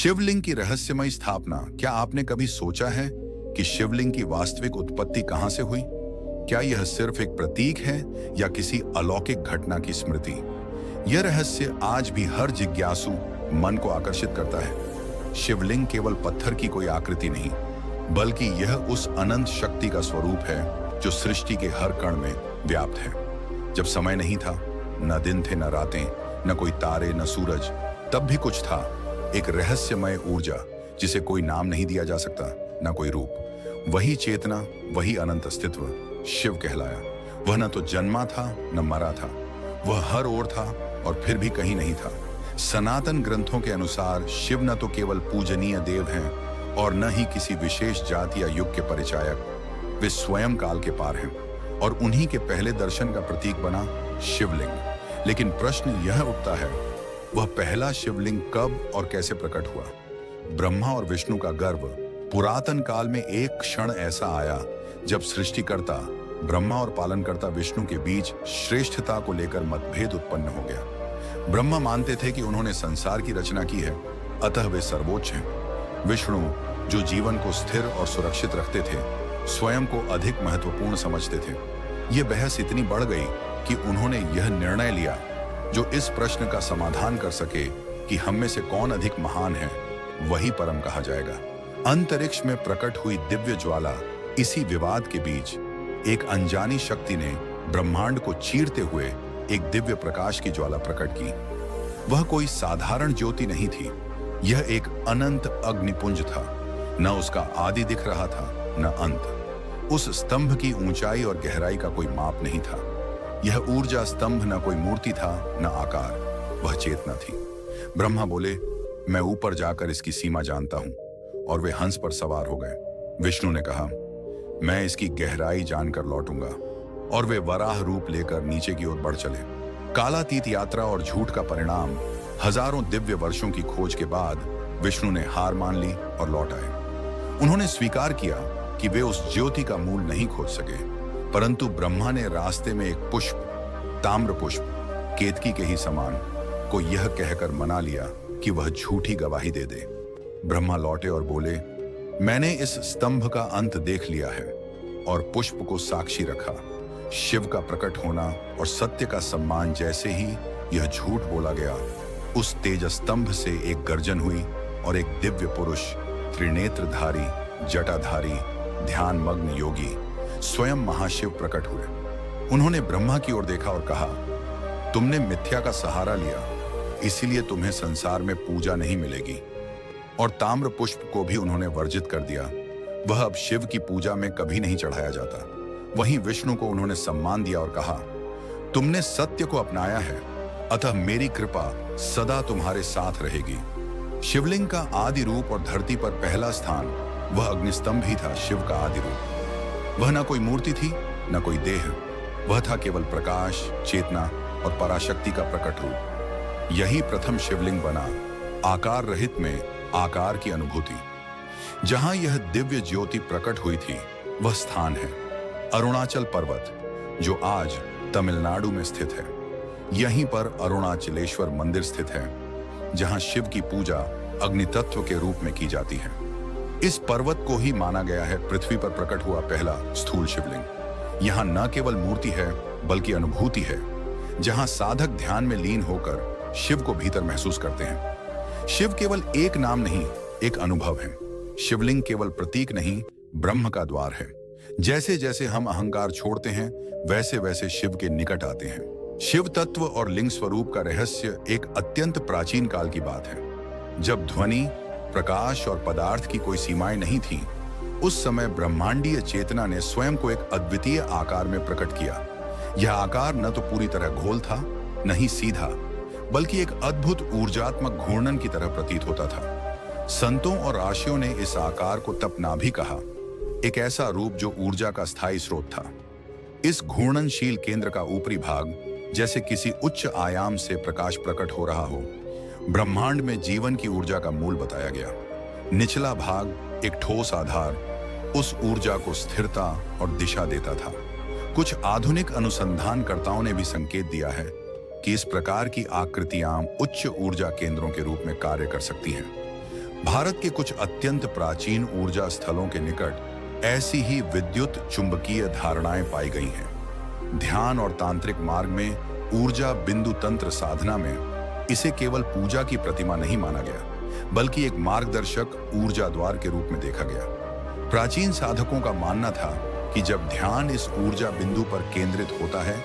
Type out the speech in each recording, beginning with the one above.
शिवलिंग की रहस्यमय स्थापना। क्या आपने कभी सोचा है कि शिवलिंग की वास्तविक उत्पत्ति कहां से हुई? क्या यह सिर्फ एक प्रतीक है या किसी अलौकिक घटना की स्मृति? यह रहस्य आज भी हर जिज्ञासु मन को आकर्षित करता है। शिवलिंग केवल पत्थर की कोई आकृति नहीं, बल्कि यह उस अनंत शक्ति का स्वरूप है जो सृष्टि के हर कण में व्याप्त है। जब समय नहीं था, न दिन थे, न रातें, न कोई तारे, न सूरज, तब भी कुछ था, एक रहस्यमय ऊर्जा जिसे कोई नाम नहीं दिया जा सकता, न कोई रूप। वही चेतना, वही अनंत अस्तित्व शिव कहलाया। वह न तो जन्मा था, न मरा था। वह हर ओर था और फिर भी कहीं नहीं था। सनातन ग्रंथों के अनुसार शिव न तो केवल पूजनीय देव हैं और न ही किसी विशेष जाति या युग के परिचायक। वे स्वयं काल के पार हैं और उन्हीं के पहले दर्शन का प्रतीक बना शिवलिंग। लेकिन प्रश्न यह उठता है, वह पहला शिवलिंग कब और कैसे प्रकट हुआ? ब्रह्मा और विष्णु का गर्व। पुरातन काल में एक क्षण ऐसा आया जब सृष्टिकर्ता ब्रह्मा और पालनकर्ता विष्णु के बीच श्रेष्ठता को लेकर मतभेद उत्पन्न हो गया। ब्रह्मा मानते थे कि उन्होंने संसार की रचना की है, अतः वे सर्वोच्च हैं। विष्णु, जो जीवन को स्थिर और सुरक्षित रखते थे, स्वयं को अधिक महत्वपूर्ण समझते थे। यह बहस इतनी बढ़ गई कि उन्होंने यह निर्णय लिया, जो इस प्रश्न का समाधान कर सके कि हम में से कौन अधिक महान है, वही परम कहा जाएगा। अंतरिक्ष में प्रकट हुई दिव्य ज्वाला। इसी विवाद के बीच एक अनजानी शक्ति ने ब्रह्मांड को चीरते हुए एक दिव्य प्रकाश की ज्वाला प्रकट की। वह कोई साधारण ज्योति नहीं थी, यह एक अनंत अग्निपुंज था। न उसका आदि दिख रहा था, न अंत। उस स्तंभ की ऊंचाई और गहराई का कोई माप नहीं था। यह ऊर्जा स्तंभ न कोई मूर्ति था, न आकार, वह चेतना थी। ब्रह्मा बोले, मैं ऊपर जाकर इसकी सीमा जानता हूं, और वे हंस पर सवार हो गए। विष्णु ने कहा, मैं इसकी गहराई जानकर लौटूंगा, और वे वराह रूप लेकर नीचे की ओर बढ़ चले। कालातीत यात्रा और झूठ का परिणाम। हजारों दिव्य वर्षों की खोज के बाद विष्णु ने हार मान ली और लौट आए। उन्होंने स्वीकार किया कि वे उस ज्योति का मूल नहीं खोज सके, परंतु ब्रह्मा ने रास्ते में एक पुष्प, ताम्र पुष्प, केतकी के ही समान, को यह कहकर मना लिया कि वह झूठी गवाही दे दे। ब्रह्मा लौटे और बोले, मैंने इस स्तंभ का अंत देख लिया है, और पुष्प को साक्षी रखा। शिव का प्रकट होना और सत्य का सम्मान। जैसे ही यह झूठ बोला गया, उस तेज स्तंभ से एक गर्जन हुई और एक दिव्य पुरुष, त्रिनेत्रधारी, जटाधारी, ध्यानमग्न योगी, स्वयं महाशिव प्रकट हुए। उन्होंने ब्रह्मा की ओर देखा और कहा, तुमने मिथ्या का सहारा लिया, इसीलिए तुम्हें संसार में पूजा नहीं मिलेगी। और ताम्र पुष्प को भी उन्होंने वर्जित कर दिया। वह अब शिव की पूजा में कभी नहीं चढ़ाया जाता। वहीं विष्णु को उन्होंने सम्मान दिया और कहा, तुमने सत्य को अपनाया है, अतः मेरी कृपा सदा तुम्हारे साथ रहेगी। शिवलिंग का आदि रूप और धरती पर पहला स्थान, वह अग्निस्तंभ ही था। शिव का आदि रूप, वह न कोई मूर्ति थी, न कोई देह। वह था केवल प्रकाश, चेतना और पराशक्ति का प्रकट रूप। यही प्रथम शिवलिंग बना, आकार रहित में आकार की अनुभूति। जहां यह दिव्य ज्योति प्रकट हुई थी, वह स्थान है अरुणाचल पर्वत, जो आज तमिलनाडु में स्थित है। यहीं पर अरुणाचलेश्वर मंदिर स्थित है, जहां शिव की पूजा अग्नि तत्व के रूप में की जाती है। इस पर्वत को ही माना गया है पृथ्वी पर प्रकट हुआ पहला स्थूल शिवलिंग। यहाँ न केवल मूर्ति है, बल्कि अनुभूति है, जहाँ साधक ध्यान में लीन होकर शिव को भीतर महसूस करते हैं। शिव केवल एक नाम नहीं, एक अनुभव है। शिवलिंग केवल प्रतीक नहीं, ब्रह्म का द्वार है। जैसे जैसे हम अहंकार छोड़ते हैं, वैसे वैसे शिव के निकट आते हैं। शिव तत्व और लिंग स्वरूप का रहस्य एक अत्यंत प्राचीन काल की बात है। जब ध्वनि, प्रकाश और पदार्थ की कोई सीमाएं नहीं थीं, उस समय ब्रह्मांडीय चेतना ने स्वयं को एक अद्वितीय आकार में प्रकट किया। यह आकार न तो पूरी तरह गोल था, न ही सीधा, बल्कि एक अद्भुत ऊर्जात्मक घूर्णन की तरह प्रतीत होता था। संतों और ऋषियों ने इस आकार को तपनाभि कहा, एक ऐसा रूप जो ऊर्जा का स्थायी स्रोत था। इस घूर्णनशील केंद्र का ऊपरी भाग जैसे किसी उच्च आयाम से प्रकाश प्रकट हो रहा हो, ब्रह्मांड में जीवन की ऊर्जा का मूल बताया गया। निचला भाग, एक ठोस आधार, उस ऊर्जा को स्थिरता और दिशा देता था। कुछ आधुनिक अनुसंधानकर्ताओं ने भी संकेत दिया है कि इस प्रकार की आकृतियां उच्च ऊर्जा केंद्रों के रूप में कार्य कर सकती हैं। भारत के कुछ अत्यंत प्राचीन ऊर्जा स्थलों के निकट ऐसी ही विद्युत चुंबकीय धारणाएं पाई गई हैं। ध्यान और तांत्रिक मार्ग में ऊर्जा बिंदु तंत्र साधना में इसे केवल पूजा की प्रतिमा नहीं माना गया, बल्कि एक मार्गदर्शक ऊर्जा द्वार के रूप में देखा गया। प्राचीन साधकों का मानना था कि जब ध्यान इस ऊर्जा बिंदु पर केंद्रित होता है,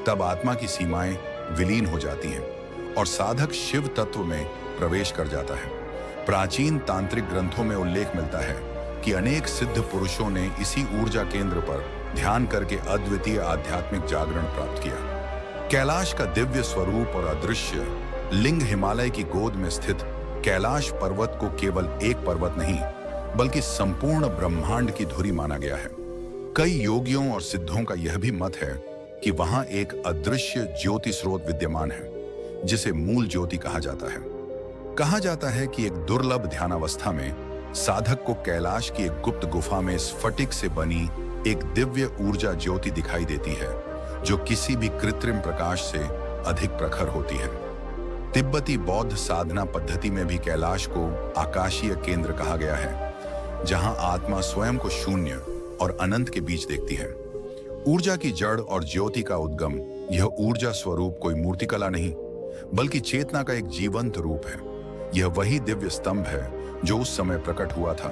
तब आत्मा की सीमाएं विलीन हो जाती हैं और साधक शिव तत्व में प्रवेश कर जाता है। प्राचीन तांत्रिक ग्रंथों में उल्लेख मिलता है कि अनेक सिद्ध पुरुषों ने इसी ऊर्जा केंद्र पर ध्यान करके अद्वितीय आध्यात्मिक जागरण प्राप्त किया। कैलाश का दिव्य स्वरूप और अदृश्य लिंग हिमालय की गोद में स्थित कैलाश पर्वत को केवल एक पर्वत नहीं, बल्कि संपूर्ण ब्रह्मांड की धुरी माना गया है। कई योगियों और सिद्धों का यह भी मत है कि वहां एक अदृश्य ज्योति स्रोत विद्यमान है, जिसे मूल ज्योति कहा जाता है। कहा जाता है कि एक दुर्लभ ध्यानावस्था में साधक को कैलाश की एक गुप्त गुफा में स्फटिक से बनी एक दिव्य ऊर्जा ज्योति दिखाई देती है, जो किसी भी कृत्रिम प्रकाश से अधिक प्रखर होती है। तिब्बती बौद्ध साधना पद्धति में भी कैलाश को आकाशीय केंद्र कहा गया है, जहां आत्मा स्वयं को शून्य और अनंत के बीच देखती है। ऊर्जा की जड़ और ज्योति का उद्गम, यह ऊर्जा स्वरूप कोई मूर्तिकला नहीं, बल्कि चेतना का एक जीवंत रूप है। यह वही दिव्य स्तंभ है जो उस समय प्रकट हुआ था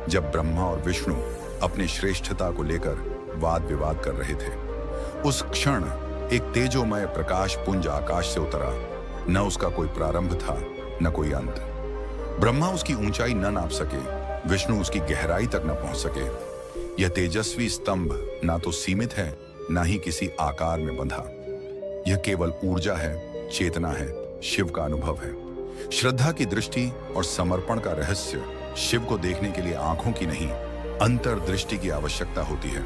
जब ब्रह्मा और विष्णु अपनी श्रेष्ठता को लेकर वाद विवाद कर रहे थे। उस क्षण एक तेजोमय प्रकाश पुंज आकाश से उतरा। न उसका कोई प्रारंभ था, न कोई अंत। ब्रह्मा उसकी ऊंचाई न नाप सके, विष्णु उसकी गहराई तक न पहुंच सके। यह तेजस्वी स्तंभ ना तो सीमित है, ना ही किसी आकार में बंधा। यह केवल ऊर्जा है, चेतना है, शिव का अनुभव है। श्रद्धा की दृष्टि और समर्पण का रहस्य शिव को देखने के लिए आंखों की नहीं, अंतर्दृष्टि की आवश्यकता होती है।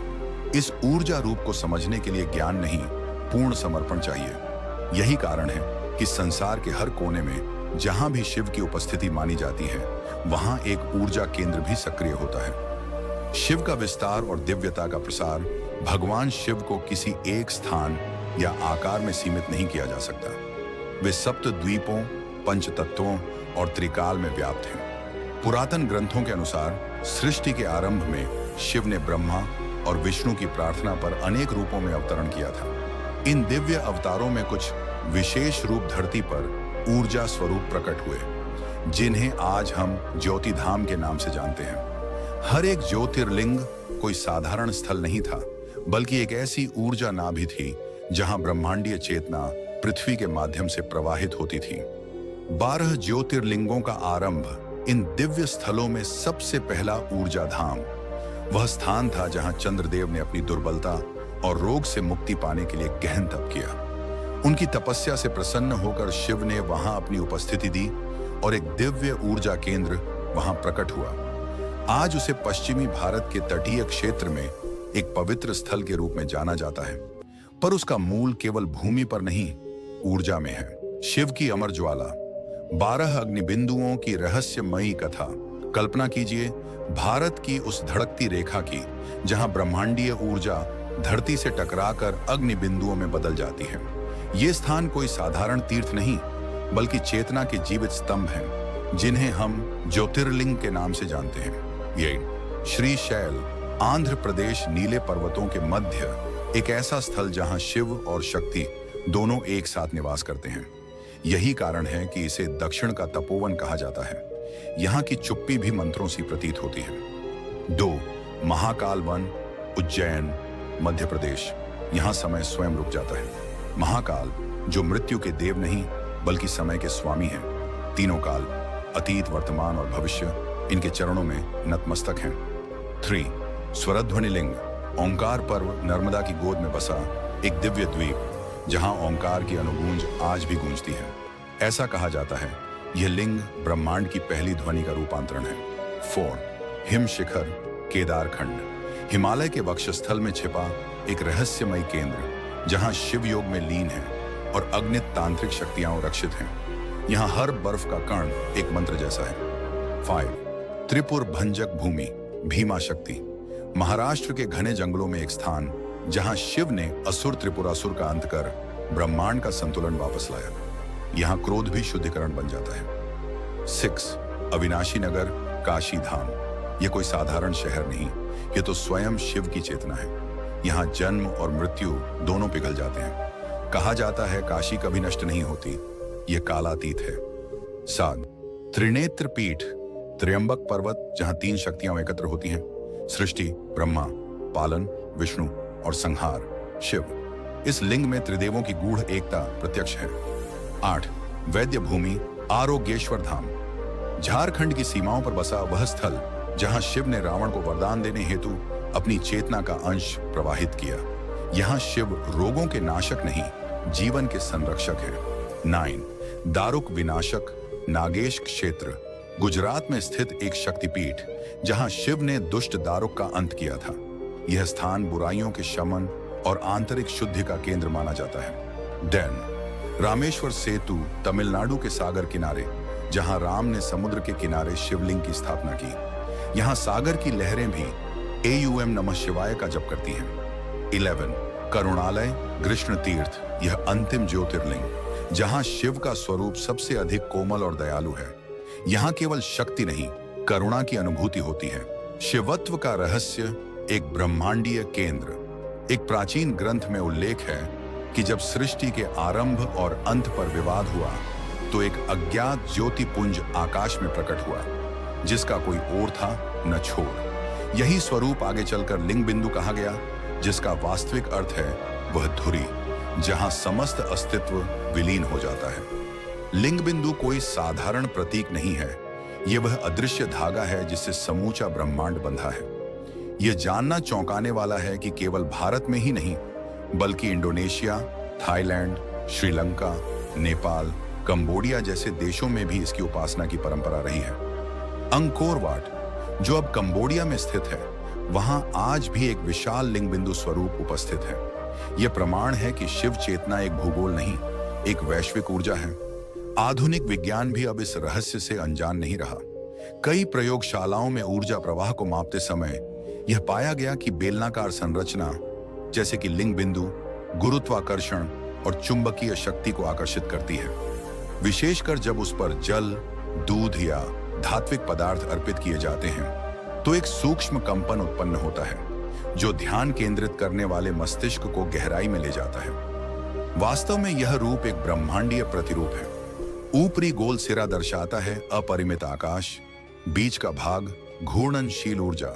इस ऊर्जा रूप को समझने के लिए ज्ञान नहीं, पूर्ण समर्पण चाहिए। यही कारण है कि संसार के हर कोने में जहां भी शिव की उपस्थिति मानी जाती है, वहां एक ऊर्जा केंद्र भी सक्रिय होता है। शिव का विस्तार और दिव्यता का प्रसार भगवान शिव को किसी एक स्थान या आकार में सीमित नहीं किया जा सकता। वे सप्त द्वीपों, पंच तत्वों और त्रिकाल में व्याप्त हैं। पुरातन ग्रंथों के अनुसार सृष्टि के आरंभ में शिव ने ब्रह्मा और विष्णु की प्रार्थना पर अनेक रूपों में अवतरण किया था। इन दिव्य अवतारों में कुछ विशेष रूप धरती पर ऊर्जा स्वरूप प्रकट हुए, जिन्हें आज हम ज्योति धाम के नाम से जानते हैं। हर एक ज्योतिर्लिंग कोई साधारण स्थल नहीं था, बल्कि एक ऐसी ऊर्जा नाभि थी जहां ब्रह्मांडीय चेतना पृथ्वी के माध्यम से प्रवाहित होती थी। 12 ज्योतिर्लिंगों का आरंभ इन दिव्य स्थलों में सबसे पहला ऊर्जा धाम, वह स्थान था जहां चंद्रदेव ने अपनी दुर्बलता और रोग से मुक्ति पाने के लिए गहन तप किया। उनकी तपस्या से प्रसन्न होकर शिव ने वहां अपनी उपस्थिति दी और एक दिव्य ऊर्जा केंद्र वहां प्रकट हुआ। आज उसे पश्चिमी भारत के तटीय क्षेत्र में एक पवित्र स्थल के रूप में जाना जाता है, पर उसका मूल केवल भूमि पर नहीं, ऊर्जा में है। शिव की अमर ज्वाला, 12 अग्निबिंदुओं की रहस्यमयी कथा। कल्पना कीजिए भारत की उस धड़कती रेखा की, जहां ब्रह्मांडीय ऊर्जा धरती से टकराकर अग्निबिंदुओं में बदल जाती है। ये स्थान कोई साधारण तीर्थ नहीं, बल्कि चेतना के जीवित स्तंभ हैं, जिन्हें हम ज्योतिर्लिंग के नाम से जानते हैं। ये श्रीशैल, आंध्र प्रदेश नीले पर्वतों के मध्य एक ऐसा स्थल जहां शिव और शक्ति दोनों एक साथ निवास करते हैं। यही कारण है कि इसे दक्षिण का तपोवन कहा जाता है। यहाँ की चुप्पी भी मंत्रों सी प्रतीत होती है। 2 महाकाल वन, उज्जैन, मध्य प्रदेश। यहाँ समय स्वयं रुक जाता है। महाकाल, जो मृत्यु के देव नहीं बल्कि समय के स्वामी हैं। तीनों काल, अतीत, वर्तमान और भविष्य, इनके चरणों में नतमस्तक हैं। 3 स्वरध्वनि लिंग, ओंकार पर्व, नर्मदा की गोद में बसा एक दिव्य द्वीप, जहां ओंकार की अनुगूंज आज भी गूंजती है। ऐसा कहा जाता है यह लिंग ब्रह्मांड की पहली ध्वनि का रूपांतरण है। 4 हिम शिखर, केदारखंड, हिमालय के वक्षस्थल में छिपा एक रहस्यमय केंद्र, जहां शिव योग में लीन है और अग्नित तांत्रिक शक्तियां रक्षित हैं। यहाँ हर बर्फ का कण एक मंत्र जैसा है। 5 त्रिपुर भंजक भूमि, भीमा शक्ति, महाराष्ट्र के घने जंगलों में एक स्थान जहां शिव ने असुर त्रिपुरासुर का अंत कर ब्रह्मांड का संतुलन वापस लाया। यहाँ क्रोध भी शुद्धिकरण बन जाता है। 6 अविनाशी नगर, काशी धाम, ये कोई साधारण शहर नहीं, ये तो स्वयं शिव की चेतना है। यहाँ जन्म और मृत्यु दोनों पिघल जाते हैं। कहा जाता है काशी कभी नष्ट नहीं होती, ये कालातीत है। 7 त्रिनेत्र पीठ, त्र्यंबक पर्वत, जहां 3 शक्तियां एकत्र होती हैं, सृष्टि ब्रह्मा, पालन विष्णु और संहार शिव। इस लिंग में त्रिदेवों की गूढ़ एकता प्रत्यक्ष है। 8 वैद्य भूमि, आरोग्येश्वर धाम, झारखंड की सीमाओं पर बसा वह स्थल जहां शिव ने रावण को वरदान देने हेतु अपनी चेतना का अंश प्रवाहित किया। यहां शिव रोगों के नाशक नहीं, जीवन के संरक्षक हैं। 9 दारुक विनाशक, नागेश क्षेत्र, गुजरात में स्थित एक शक्तिपीठ जहां शिव ने दुष्ट दारुक का अंत किया था। यह स्थान बुराइयों के शमन और आंतरिक शुद्धि का केंद्र माना जाता है। 10 रामेश्वर सेतु, तमिलनाडु के सागर किनारे, जहां राम ने समुद्र के किनारे शिवलिंग की स्थापना की। यहां सागर की लहरें भी AUM नमः शिवाय का जप करती हैं। 11 करुणालय, कृष्ण तीर्थ, यह अंतिम ज्योतिर्लिंग जहां शिव का स्वरूप सबसे अधिक कोमल और दयालु है। यहां केवल शक्ति नहीं, करुणा की अनुभूति होती है। शिवत्व का रहस्य एक ब्रह्मांडीय केंद्र। एक प्राचीन ग्रंथ में उल्लेख है कि जब सृष्टि के आरंभ और अंत पर विवाद हुआ तो एक अज्ञात ज्योतिपुंज आकाश में प्रकट हुआ, जिसका कोई ओर था न छोर। यही स्वरूप आगे चलकर लिंग बिंदु कहा गया, जिसका वास्तविक अर्थ है वह धुरी, जहां समस्त अस्तित्व विलीन हो जाता है। लिंग बिंदु कोई साधारण प्रतीक नहीं है, यह वह अदृश्य धागा है जिससे समूचा ब्रह्मांड बंधा है। यह जानना चौंकाने वाला है कि केवल भारत में ही नहीं, बल्कि Indonesia, Thailand, Sri Lanka, Nepal, Cambodia जैसे देशों में भी इसकी उपासना की परंपरा रही है। अंकोर वाट, जो अब कंबोडिया में स्थित है, वहां आज भी एक विशाल लिंग बिंदु स्वरूप उपस्थित है। यह प्रमाण है कि शिव चेतना एक भूगोल नहीं, एक वैश्विक ऊर्जा है। आधुनिक विज्ञान भी अब इस रहस्य से अनजान नहीं रहा। कई प्रयोगशालाओं में ऊर्जा प्रवाह को मापते समय यह पाया गया कि बेलनाकार संरचना, जैसे कि लिंग बिंदु, गुरुत्वाकर्षण और चुंबकीय शक्ति को आकर्षित करती है। विशेषकर जब उस पर जल, दूध या धात्विक पदार्थ अर्पित किए जाते हैं तो एक सूक्ष्म कंपन उत्पन्न होता है, जो ध्यान केंद्रित करने वाले मस्तिष्क को गहराई में ले जाता है। वास्तव में यह रूप एक ब्रह्मांडीय प्रतिरूप है। ऊपरी गोल सिरा दर्शाता है अपरिमित आकाश, बीच का भाग घूर्णनशील ऊर्जा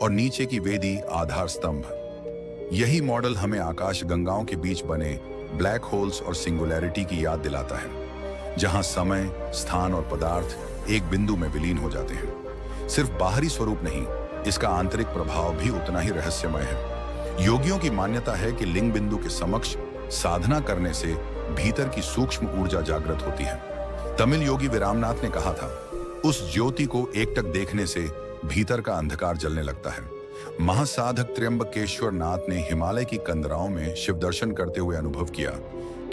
और नीचे की वेदी आधार स्तंभ। यही मॉडल हमें आकाश गंगाओं के बीच बने ब्लैक होल्स और सिंगुलैरिटी की याद दिलाता है, जहां समय, स्थान और पदार्थ एक बिंदु में विलीन हो जाते हैं। सिर्फ बाहरी स्वरूप नहीं, इसका आंतरिक प्रभाव भी उतना ही रहस्यमय है। योगियों की मान्यता है कि लिंग बिंदु के समक्ष साधना करने से भीतर की सूक्ष्म ऊर्जा जागृत होती है। तमिल योगी विरामनाथ ने कहा था, उस ज्योति को एकटक देखने से भीतर का अंधकार जलने लगता है। महासाधक त्र्यंबकेश्वर नाथ ने हिमालय की कंदराओं में शिव दर्शन करते हुए अनुभव किया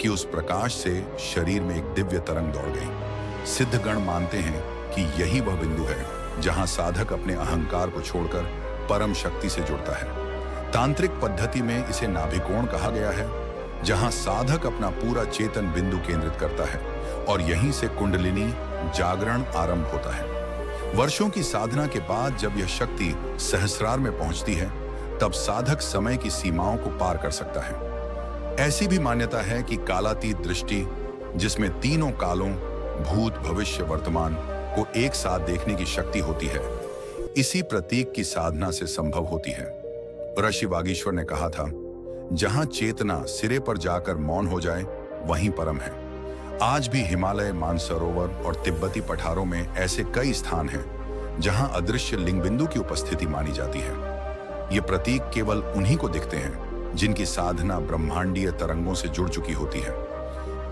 कि उस प्रकाश से शरीर में एक दिव्य तरंग दौड़ गई। सिद्धगण मानते हैं कि यही वह बिंदु है जहां साधक अपने अहंकार को छोड़कर परम शक्ति से जुड़ता है। तांत्रिक पद्धति में इसे नाभिकोण कहा गया है, जहां साधक अपना पूरा चेतन बिंदु केंद्रित करता है और यहीं से कुंडलिनी जागरण आरंभ होता है। वर्षों की साधना के बाद जब यह शक्ति सहस्रार में पहुंचती है, तब साधक समय की सीमाओं को पार कर सकता है। ऐसी भी मान्यता है कि कालातीत दृष्टि, जिसमें तीनों कालों भूत, भविष्य, वर्तमान को एक साथ देखने की शक्ति होती है, इसी प्रतीक की साधना से संभव होती है। ऋषि वागीश्वर ने कहा था, जहां चेतना सिरे पर जाकर मौन हो जाए, वहीं परम है। आज भी हिमालय, मानसरोवर और तिब्बती पठारों में ऐसे कई स्थान हैं जहां अदृश्य लिंग बिंदु की उपस्थिति मानी जाती है। ये प्रतीक केवल उन्हीं को दिखते हैं जिनकी साधना ब्रह्मांडीय तरंगों से जुड़ चुकी होती है।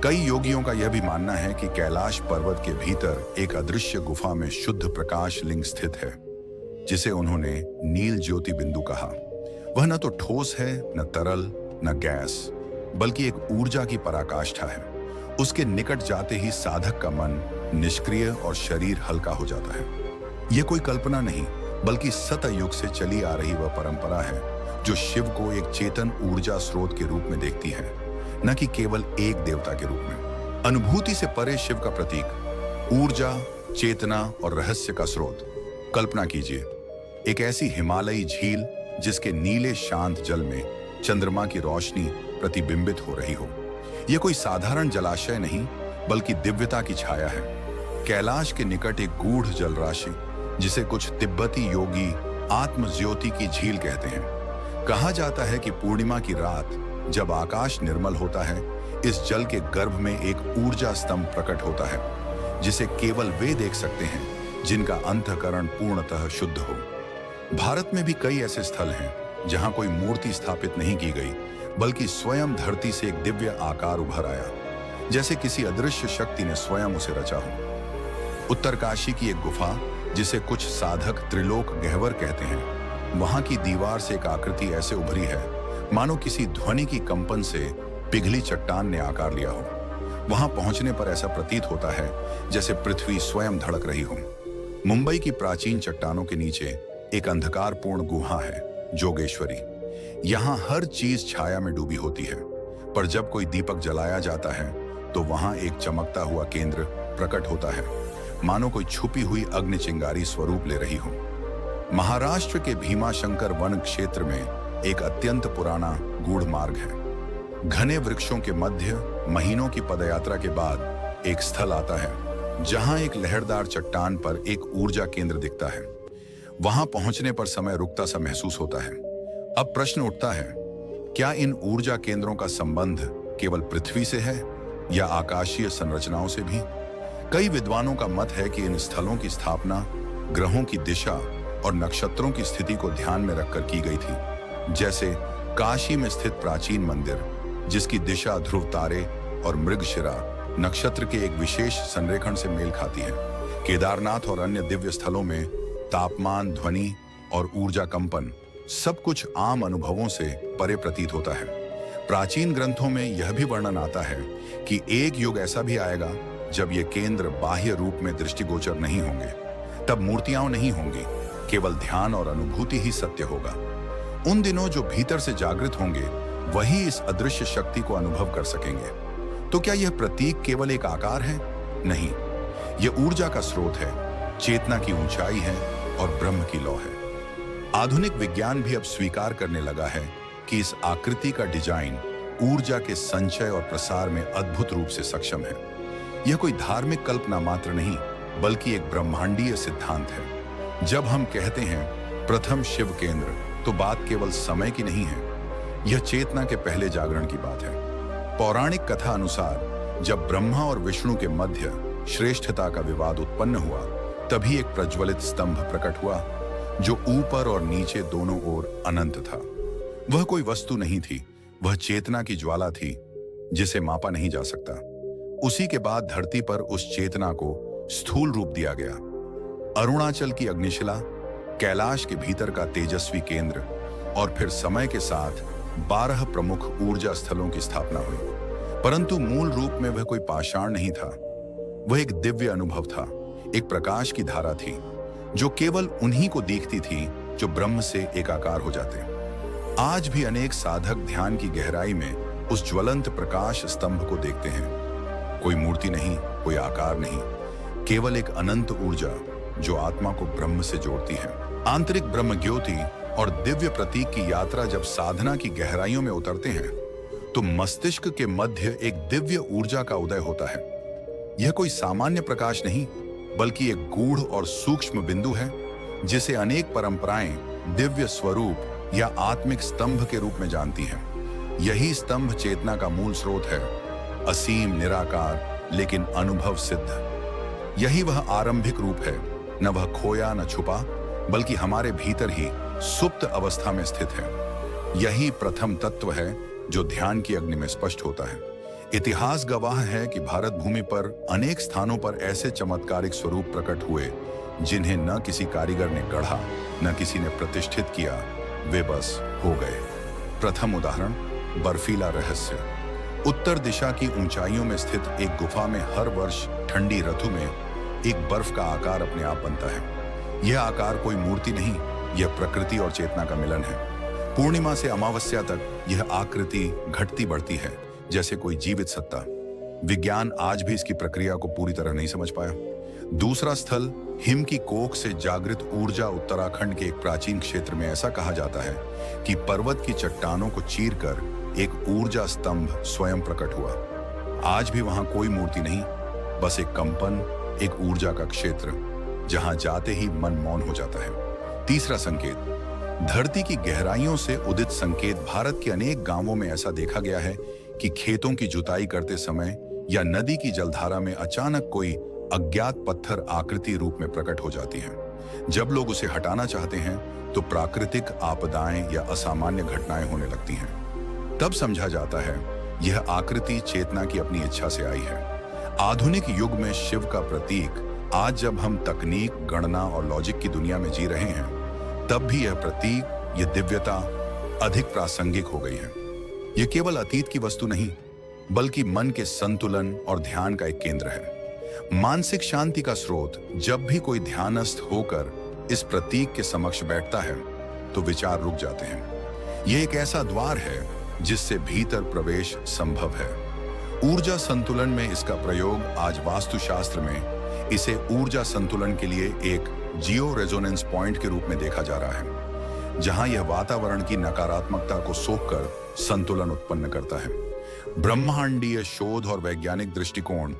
कई योगियों का यह भी मानना है कि कैलाश पर्वत के भीतर एक अदृश्य गुफा में शुद्ध प्रकाश लिंग स्थित है, जिसे उन्होंने नील ज्योति बिंदु कहा। वह न तो ठोस है, न तरल, न गैस, बल्कि एक ऊर्जा की पराकाष्ठा है। उसके निकट जाते ही साधक का मन निष्क्रिय और शरीर हल्का हो जाता है। यह कोई कल्पना नहीं, बल्कि सतयुग से चली आ रही वह परंपरा है जो शिव को एक चेतन ऊर्जा स्रोत के रूप में देखती है, न कि केवल एक देवता के रूप में। अनुभूति से परे शिव का प्रतीक ऊर्जा, चेतना और रहस्य का स्रोत। कल्पना कीजिए, एक ऐसी हिमालयी झील जिसके नीले शांत जल में चंद्रमा की रोशनी प्रतिबिंबित हो रही हो। यह कोई साधारण जलाशय नहीं, बल्कि दिव्यता की छाया है। कैलाश के निकट एक गूढ़ जल राशि, जिसे कुछ तिब्बती योगी आत्मज्योति की झील कहते हैं। कहा जाता है कि पूर्णिमा की रात जब आकाश निर्मल होता है, इस जल के गर्भ में एक ऊर्जा स्तंभ प्रकट होता है, जिसे केवल वे देख सकते हैं जिनका अंतःकरण पूर्णतः शुद्ध हो। भारत में भी कई ऐसे स्थल हैं जहां कोई मूर्ति स्थापित नहीं की गई, बल्कि स्वयं धरती से एक दिव्य आकार उभर आया, जैसे किसी अदृश्य शक्ति ने स्वयं उसे रचा हो। उत्तरकाशी की एक गुफा, जिसे कुछ साधक त्रिलोक गह्वर कहते हैं, वहां की दीवार से एक आकृति ऐसे उभरी है मानो किसी ध्वनि की कंपन से पिघली चट्टान ने आकार लिया हो। वहां पहुंचने पर ऐसा प्रतीत होता है जैसे पृथ्वी स्वयं धड़क रही हो। मुंबई की प्राचीन चट्टानों के नीचे एक अंधकारपूर्ण गुहा है, जोगेश्वरी। यहाँ हर चीज छाया में डूबी होती है, पर जब कोई दीपक जलाया जाता है तो वहां एक चमकता हुआ केंद्र प्रकट होता है, मानो कोई छुपी हुई अग्नि चिंगारी स्वरूप ले रही हो। महाराष्ट्र के भीमाशंकर वन क्षेत्र में एक अत्यंत पुराना गूढ़ मार्ग है। घने वृक्षों के मध्य महीनों की पदयात्रा के बाद एक स्थल आता है जहां एक लहरदार चट्टान पर एक ऊर्जा केंद्र दिखता है। वहां पहुंचने पर समय रुकता सा महसूस होता है। अब प्रश्न उठता है, क्या इन ऊर्जा केंद्रों का संबंध केवल पृथ्वी से है या आकाशीय संरचनाओं से भी? कई विद्वानों का मत है कि इन स्थलों की स्थापना ग्रहों की दिशा और नक्षत्रों की स्थिति को ध्यान में रखकर की गई थी। जैसे काशी में स्थित प्राचीन मंदिर, जिसकी दिशा ध्रुव तारे और मृगशिरा नक्षत्र के एक विशेष संरेखण से मेल खाती है। केदारनाथ और अन्य दिव्य स्थलों में तापमान, ध्वनि और ऊर्जा कंपन सब कुछ आम अनुभवों से परे प्रतीत होता है। प्राचीन ग्रंथों में यह भी वर्णन आता है कि एक युग ऐसा भी आएगा जब ये केंद्र बाह्य रूप में दृष्टिगोचर नहीं होंगे। तब मूर्तियां नहीं होंगी, केवल ध्यान और अनुभूति ही सत्य होगा। उन दिनों जो भीतर से जागृत होंगे वही इस अदृश्य शक्ति को अनुभव कर सकेंगे। तो क्या यह प्रतीक केवल एक आकार है? नहीं, यह ऊर्जा का स्रोत है, चेतना की ऊंचाई है और ब्रह्म की लौ है। आधुनिक विज्ञान भी अब स्वीकार करने लगा है कि इस आकृति का डिजाइन ऊर्जा के संचय और प्रसार में अद्भुत रूप से सक्षम है। यह कोई धार्मिक कल्पना मात्र नहीं, बल्कि एक ब्रह्मांडीय सिद्धांत है। जब हम कहते हैं प्रथम शिव केंद्र, तो बात केवल समय की नहीं है, यह चेतना के पहले जागरण की बात है। पौराणिक कथा अनुसार जब ब्रह्मा और विष्णु के मध्य श्रेष्ठता का विवाद उत्पन्न हुआ, तभी एक प्रज्वलित स्तंभ प्रकट हुआ जो ऊपर और नीचे दोनों ओर अनंत था। वह कोई वस्तु नहीं थी, वह चेतना की ज्वाला थी जिसे मापा नहीं जा सकता। उसी के बाद धरती पर उस चेतना को स्थूल रूप दिया गया। अरुणाचल की अग्निशिला, कैलाश के भीतर का तेजस्वी केंद्र और फिर समय के साथ 12 प्रमुख ऊर्जा स्थलों की स्थापना हुई। परंतु मूल रूप में वह कोई पाषाण नहीं था, वह एक दिव्य अनुभव था, एक प्रकाश की धारा थी जो केवल उन्हीं को दिखती थी जो ब्रह्म से एकाकार हो जाते। आज भी अनेक साधक ध्यान की गहराई में उस ज्वलंत प्रकाश स्तंभ को देखते हैं। कोई मूर्ति नहीं, कोई आकार नहीं, केवल एक अनंत ऊर्जा जो आत्मा को ब्रह्म से जोड़ती है। आंतरिक ब्रह्म ज्योति और दिव्य प्रतीक की यात्रा जब साधना की गहराइयों में उतरते हैं, तो मस्तिष्क के मध्य एक दिव्य ऊर्जा का उदय होता है। यह कोई सामान्य प्रकाश नहीं, बल्कि एक गूढ़ और सूक्ष्म बिंदु है, जिसे अनेक परंपराएं दिव्य स्वरूप या आत्मिक स्तंभ के रूप में जानती हैं। यही स्तंभ चेतना का मूल स्रोत है, असीम, निराकार, लेकिन अनुभव सिद्ध। यही वह आरंभिक रूप है, न वह खोया न छुपा, बल्कि हमारे भीतर ही सुप्त अवस्था में स्थित है। यही प्रथम तत्व है जो ध्यान की अग्नि में स्पष्ट होता है। इतिहास गवाह है कि भारत भूमि पर अनेक स्थानों पर ऐसे चमत्कारिक स्वरूप प्रकट हुए जिन्हें न किसी कारीगर ने गढ़ा, न किसी ने प्रतिष्ठित किया, वे बस हो गए। प्रथम उदाहरण, बर्फीला रहस्य। उत्तर दिशा की ऊंचाइयों में स्थित एक गुफा में हर वर्ष ठंडी ऋतु में एक बर्फ का आकार अपने आप बनता है। यह आकार कोई मूर्ति नहीं, यह प्रकृति और चेतना का मिलन है। पूर्णिमा से अमावस्या तक यह आकृति घटती बढ़ती है, जैसे कोई जीवित सत्ता। विज्ञान आज भी इसकी प्रक्रिया को पूरी तरह नहीं समझ पाया। दूसरा स्थल हिम की कोख से जागृत ऊर्जा उत्तराखंड के एक प्राचीन क्षेत्र में। ऐसा कहा जाता है कि पर्वत की चट्टानों को चीरकर एक ऊर्जा स्तंभ स्वयं प्रकट हुआ। आज भी वहां कोई मूर्ति नहीं, बस एक कंपन, एक ऊर्जा का क्षेत्र जहां जाते ही मन मौन हो जाता है। तीसरा संकेत, धरती की गहराइयों से उदित संकेत। भारत के अनेक गांवों में ऐसा देखा गया है कि खेतों की जुताई करते समय या नदी की जलधारा में अचानक कोई अज्ञात पत्थर आकृति रूप में प्रकट हो जाती है। जब लोग उसे हटाना चाहते हैं तो प्राकृतिक आपदाएं या असामान्य घटनाएं होने लगती हैं। तब समझा जाता है यह आकृति चेतना की अपनी इच्छा से आई है। आधुनिक युग में शिव का प्रतीक, आज जब हम तकनीक, गणना और लॉजिक की दुनिया में जी रहे हैं, तब भी यह प्रतीक, यह दिव्यता अधिक प्रासंगिक हो गई है। यह केवल अतीत की वस्तु नहीं, बल्कि मन के संतुलन और ध्यान का एक केंद्र है, मानसिक शांति का स्रोत। जब भी कोई ध्यानस्थ होकर इस प्रतीक के समक्ष बैठता है तो विचार रुक जाते हैं। यह एक ऐसा द्वार है जिससे भीतर प्रवेश संभव है। ऊर्जा संतुलन में इसका प्रयोग आज वास्तुशास्त्र में इसे ऊर्जा संतुलन के लिए एक जियो रेजोनेंस पॉइंट के रूप में देखा जा रहा है, जहां यह वातावरण की नकारात्मकता को सोखकर संतुलन उत्पन्न करता है। ब्रह्मांडीय शोध और वैज्ञानिक दृष्टिकोण,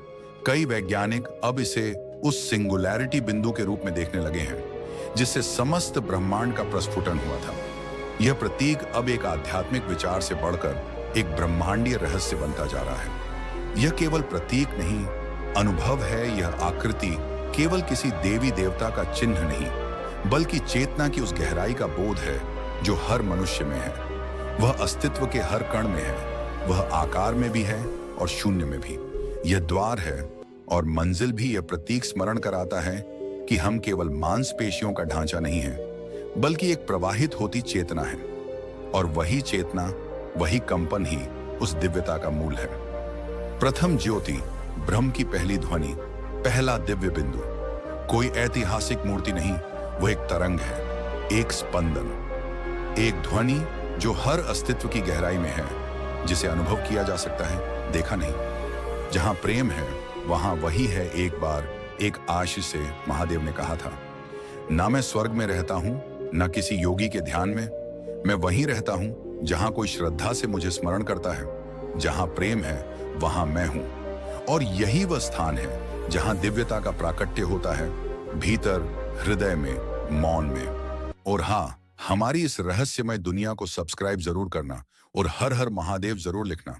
कई वैज्ञानिक अब इसे उस सिंगुलैरिटी बिंदु के रूप में देखने लगे हैं जिससे समस्त ब्रह्मांड का प्रस्फुटन हुआ था। यह प्रतीक अब एक आध्यात्मिक विचार से बढ़कर एक ब्रह्मांडीय रहस्य बनता जा रहा है। यह केवल प्रतीक नहीं, अनुभव है। यह आकृति केवल किसी देवी देवता का चिन्ह नहीं, बल्कि चेतना की उस गहराई का बोध है जो हर मनुष्य में है। वह अस्तित्व के हर कण में है, वह आकार में भी है और शून्य में भी। यह द्वार है और मंजिल भी। यह प्रतीक स्मरण कराता है कि हम केवल मांसपेशियों का ढांचा नहीं है, बल्कि एक प्रवाहित होती चेतना है, और वही चेतना, वही कंपन ही उस दिव्यता का मूल है। प्रथम ज्योति, ब्रह्म की पहली ध्वनि, पहला दिव्य बिंदु। कोई ऐतिहासिक मूर्ति नहीं, वह एक तरंग है, एक स्पंदन, एक ध्वनि जो हर अस्तित्व की गहराई में है, जिसे अनुभव किया जा सकता है, देखा नहीं। जहां प्रेम है वहां वही है। एक बार एक आशीष से महादेव ने कहा था, ना मैं स्वर्ग में रहता हूं, न किसी योगी के ध्यान में, मैं वहीं रहता हूं जहां कोई श्रद्धा से मुझे स्मरण करता है। जहां प्रेम है वहां मैं हूं। और यही वह स्थान है जहां दिव्यता का प्राकट्य होता है, भीतर, हृदय में, मौन में। और हाँ, हमारी इस रहस्यमय दुनिया को सब्सक्राइब जरूर करना और हर हर महादेव जरूर लिखना।